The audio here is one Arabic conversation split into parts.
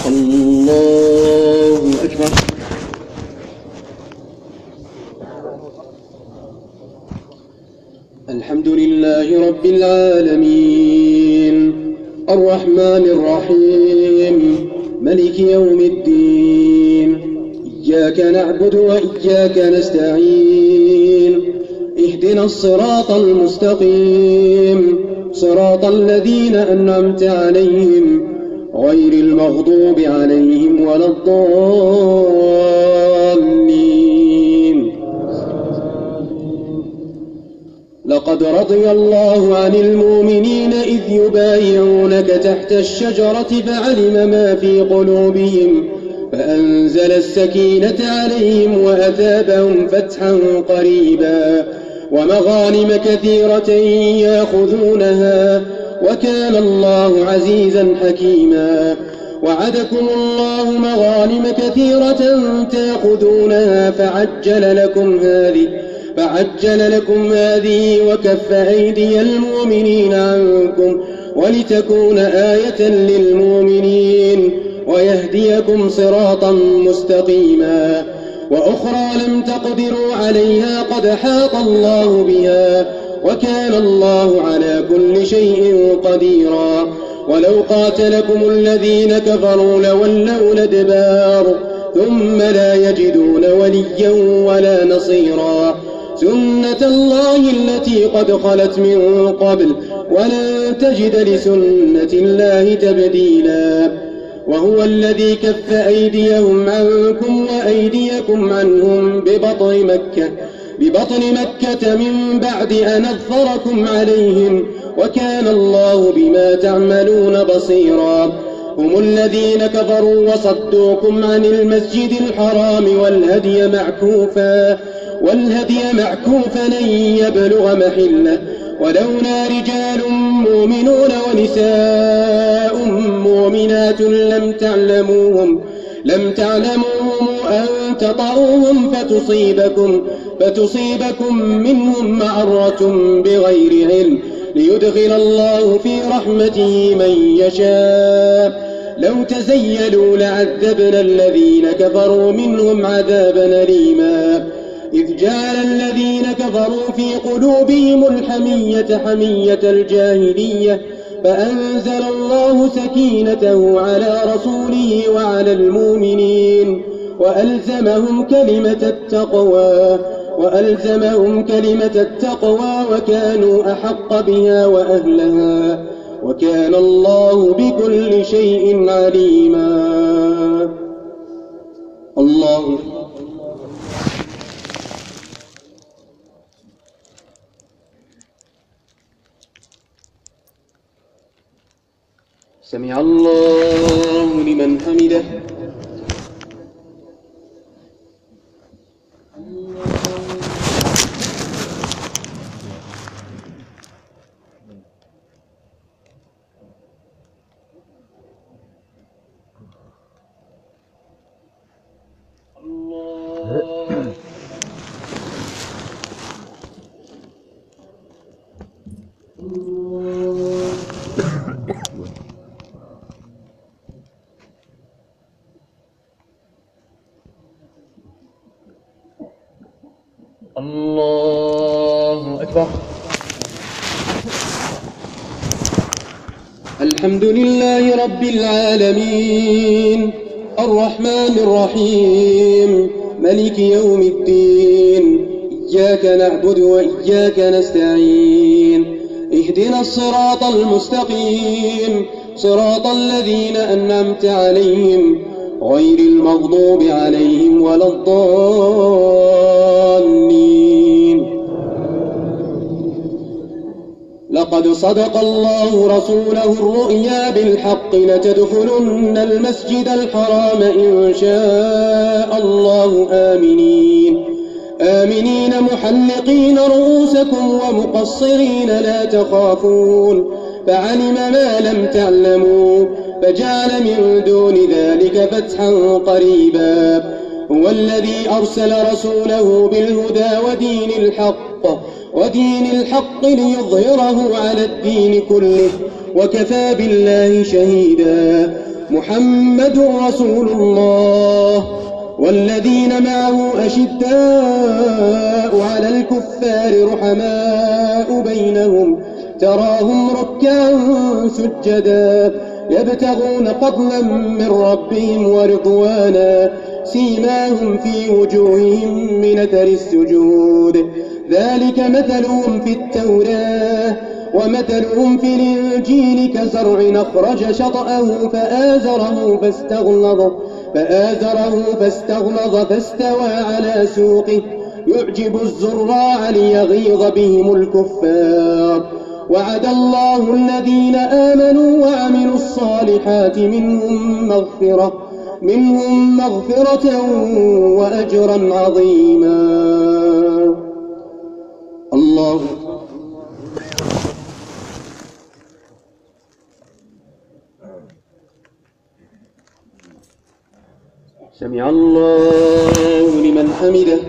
الله أكبر. الحمد لله رب العالمين الرحمن الرحيم ملك يوم الدين. إياك نعبد وإياك نستعين. اهدنا الصراط المستقيم صراط الذين أنعمت عليهم غير المغضوب عليهم ولا الضالين. لقد رضي الله عن المؤمنين إذ يبايعونك تحت الشجرة فعلم ما في قلوبهم فأنزل السكينة عليهم وأثابهم فتحا قريبا ومغانم كثيرة يأخذونها وكان الله عزيزا حكيما. وعدكم الله مغانم كثيرة تأخذونها فعجل لكم هذه وكف أيدي المؤمنين عنكم ولتكون آية للمؤمنين ويهديكم صراطا مستقيما. وأخرى لم تقدروا عليها قد حاط الله بها وكان الله على كل شيء قديرا. ولو قاتلكم الذين كفروا لولوا الأدبار ثم لا يجدون وليا ولا نصيرا. سنة الله التي قد خلت من قبل ولن تجد لسنة الله تبديلا. وهو الذي كف أيديهم عنكم وأيديكم عنهم ببطن مكة من بعد أن أظفركم عليهم وكان الله بما تعملون بصيرا. هم الذين كفروا وصدوكم عن المسجد الحرام والهدي معكوفا أن يبلغ محله ولولا رجال مؤمنون ونساء مؤمنات لم تعلموهم أن تطعوهم فتصيبكم منهم معرة بغير علم ليدخل الله في رحمته من يشاء. لو تزيلوا لعذبنا الذين كفروا منهم عذابا أليما. إذ جعل الذين كفروا في قلوبهم الحمية حمية الجاهلية فأنزل الله سكينته على رسوله وعلى المؤمنين وألزمهم كلمة التقوى وكانوا أحق بها وأهلها وكان الله بكل شيء عليما. الله سمع الله لمن حمده. الله أكبر. الحمد لله رب العالمين الرحمن الرحيم ملك يوم الدين. إياك نعبد وإياك نستعين. اهدنا الصراط المستقيم صراط الذين أنعمت عليهم غير المغضوب عليهم ولا الضالين. لقد صدق الله رسوله الرؤيا بالحق لتدخلن المسجد الحرام إن شاء الله آمنين محلقين رؤوسكم ومقصرين لا تخافون فعلم ما لم تعلموا فجعل من دون ذلك فتحا قريبا. هو الذي أرسل رسوله بالهدى ودين الحق ودين الحق ليظهره على الدين كله وكفى بالله شهيدا. محمد رسول الله والذين معه أشداء على الكفار رحماء بينهم تراهم ركعا سجدا يبتغون فضلا من ربهم ورضوانا سيماهم في وجوههم من أثر السجود ذلك مثلهم في التوراة ومثلهم في الإنجيل كزرع أخرج شطأه فآزره فاستغلظ فاستوى على سوقه يعجب الزراع ليغيظ بهم الكفار. وعد الله الذين آمنوا وعملوا الصالحات منهم مغفرة وأجرا عظيما. الله سمع الله لمن حمده.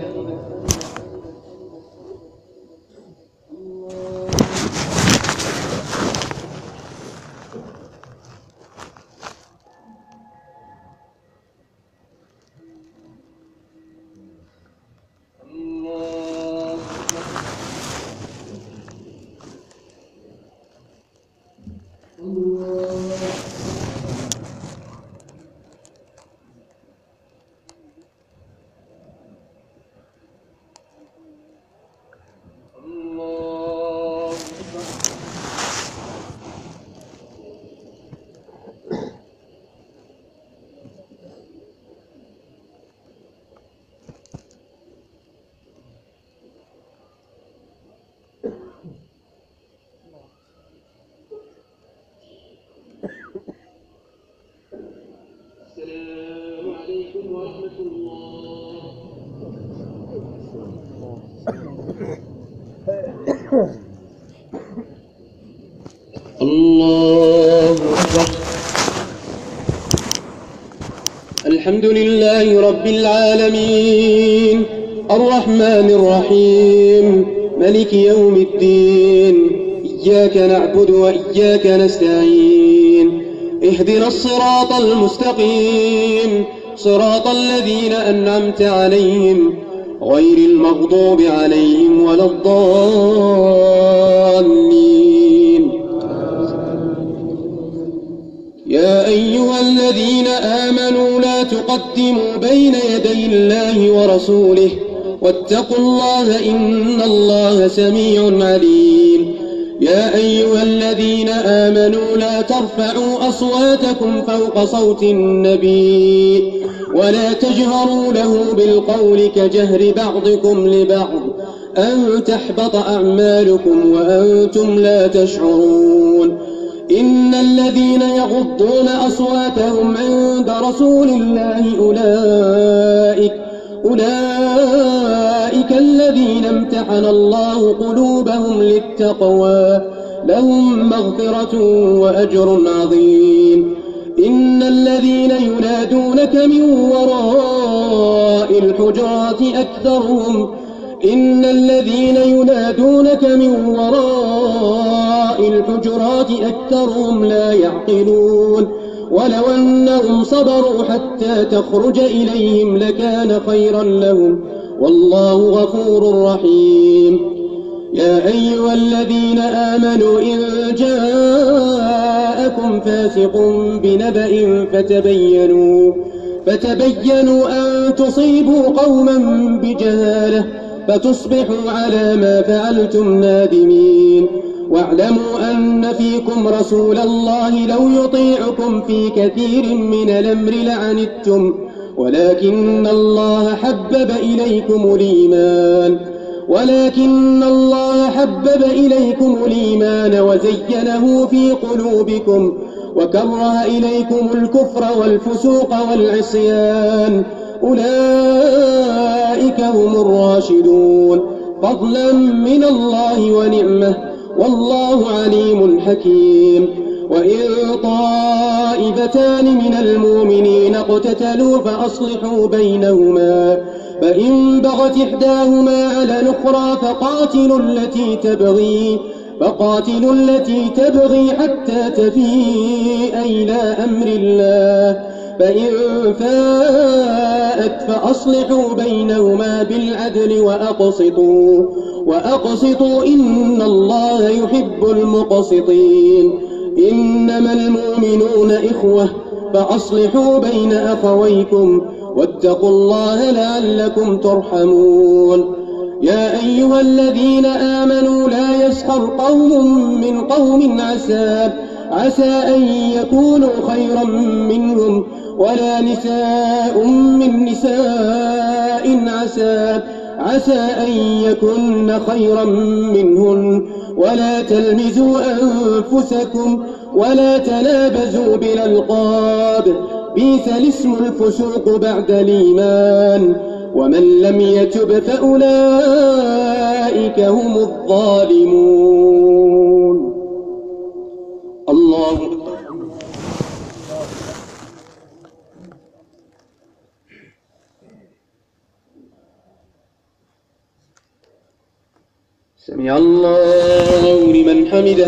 السلام عليكم ورحمة الله. الله أكبر. الحمد لله رب العالمين الرحمن الرحيم ملك يوم الدين إياك نعبد وإياك نستعين اهدنا الصراط المستقيم صراط الذين أنعمت عليهم غير المغضوب عليهم ولا الضالين. يا أيها الذين آمنوا لا تقدموا بين يدي الله ورسوله واتقوا الله إن الله سميع عليم. يا أيها الذين آمنوا لا ترفعوا أصواتكم فوق صوت النبي ولا تجهروا له بالقول كجهر بعضكم لبعض أن تحبط أعمالكم وأنتم لا تشعرون. إن الذين يغضون أصواتهم عند رسول الله أولئك الذين امتحن الله قلوبهم للتقوى لهم مغفرة وأجر عظيم. إن الذين ينادونك من وراء الحجرات أكثرهم لا يعقلون. ولو أنهم صبروا حتى تخرج إليهم لكان خيرا لهم والله غفور رحيم. يا أيها الذين آمنوا إن جاءكم فاسق بنبأ فتبينوا أن تصيبوا قوما بجهالة فتصبحوا على ما فعلتم نادمين. واعلموا أن فيكم رسول الله لو يطيعكم في كثير من الأمر لعنتم ولكن الله حبب إليكم الإيمان وزينه في قلوبكم وكره إليكم الكفر والفسوق والعصيان أولئك هم الراشدون فضلا من الله ونعمة والله عليم حكيم. وإن طائفتان من المؤمنين اقتتلوا فأصلحوا بينهما فإن بغت إحداهما على الأخرى فقاتلوا التي تبغي حتى تفيء إلى أمر الله فإن فاءت فأصلحوا بينهما بالعدل وأقسطوا إن الله يحب المقسطين إنما المؤمنون إخوة فأصلحوا بين أخويكم واتقوا الله لعلكم ترحمون يا أيها الذين آمنوا لا يسخر قوم من قوم عسى أن يكونوا خيرا منهم ولا نساء من نساء عسى أن يكن خيرا منهن ولا تلمزوا أنفسكم ولا تنابزوا بالألقاب بئس الاسم الفسوق بعد الإيمان ومن لم يتب فأولئك هم الظالمون. الله أكبر. سمع الله لمن حمده.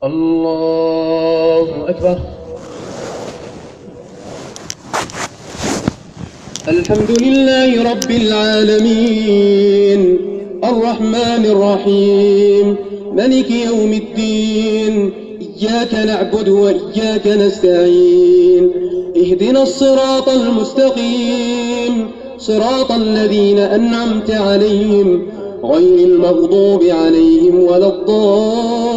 الله أكبر. الحمد لله رب العالمين الرحمن الرحيم ملك يوم الدين إياك نعبد وإياك نستعين اهدنا الصراط المستقيم صراط الذين أنعمت عليهم غير المغضوب عليهم ولا الضالين.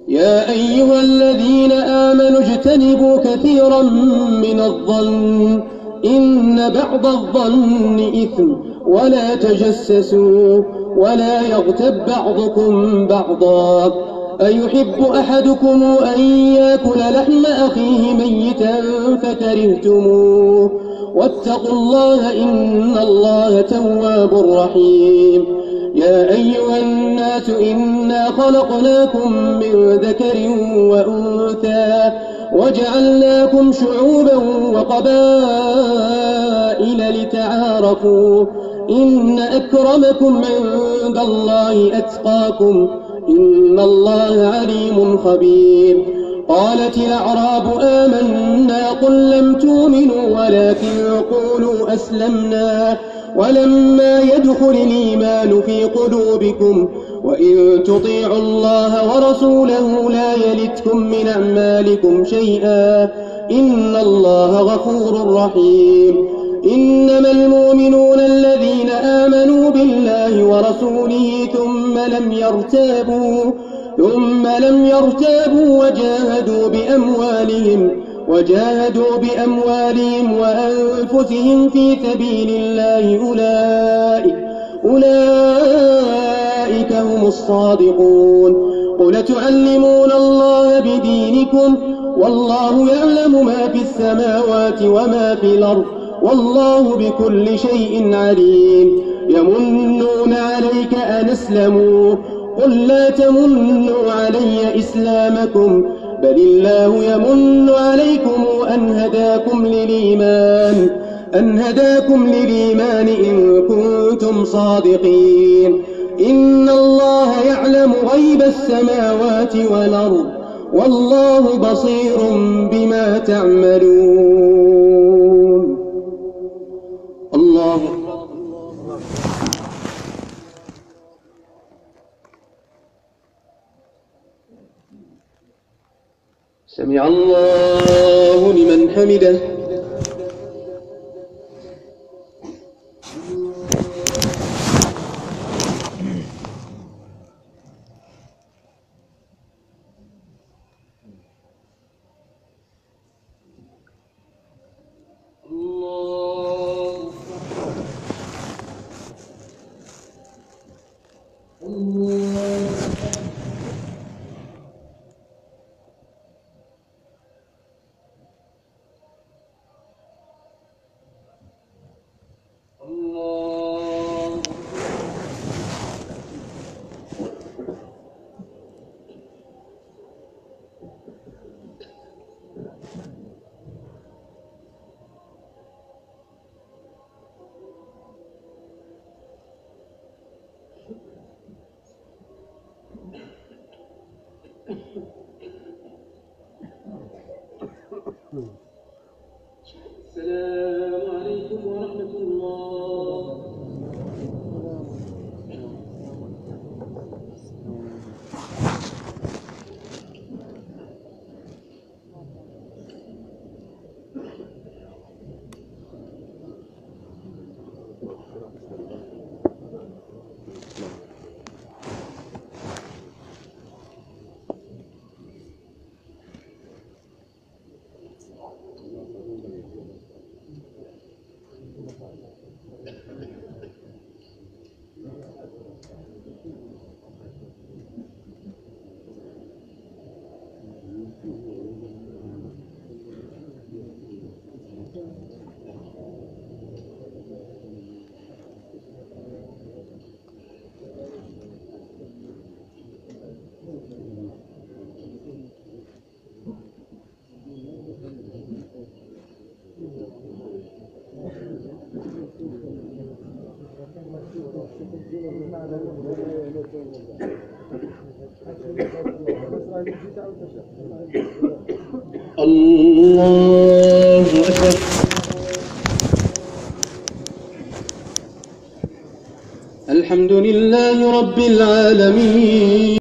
يا أيها الذين آمنوا اجتنبوا كثيرا من الظن إن بعض الظن إثم ولا تجسسوا ولا يغتب بعضكم بعضا أيحب أحدكم أن يأكل لحم أخيه ميتا فكرهتموه واتقوا الله إن الله تواب رحيم. يا أيها الناس إنا خلقناكم من ذكر وأنثى وجعلناكم شعوبا وقبائل لتعارفوا إن أكرمكم عند الله أتقاكم إن الله عليم خبير. قالت الأعراب آمنا قل لم تؤمنوا ولكن قولوا أسلمنا ولما يدخل الإيمان في قلوبكم وإن تطيعوا الله ورسوله لا يلتكم من أعمالكم شيئا إن الله غفور رحيم. إنما المؤمنون الذين آمنوا بالله ورسوله ثم لم يرتابوا وجاهدوا بأموالهم وأنفسهم في سبيل الله أولئك هم الصادقون. قل تعلمون الله بدينكم والله يعلم ما في السماوات وما في الأرض والله بكل شيء عليم. يمنون عليك أن أسلموا قل لا تمنوا علي إسلامكم بل الله يمن عليكم أن هداكم للإيمان إن كنتم صادقين. إن الله يعلم غيب السماوات والأرض والله بصير بما تعملون. الله سمع الله لمن حمده. السلام عليكم ورحمة الله. الله أكبر. الحمد لله رب العالمين.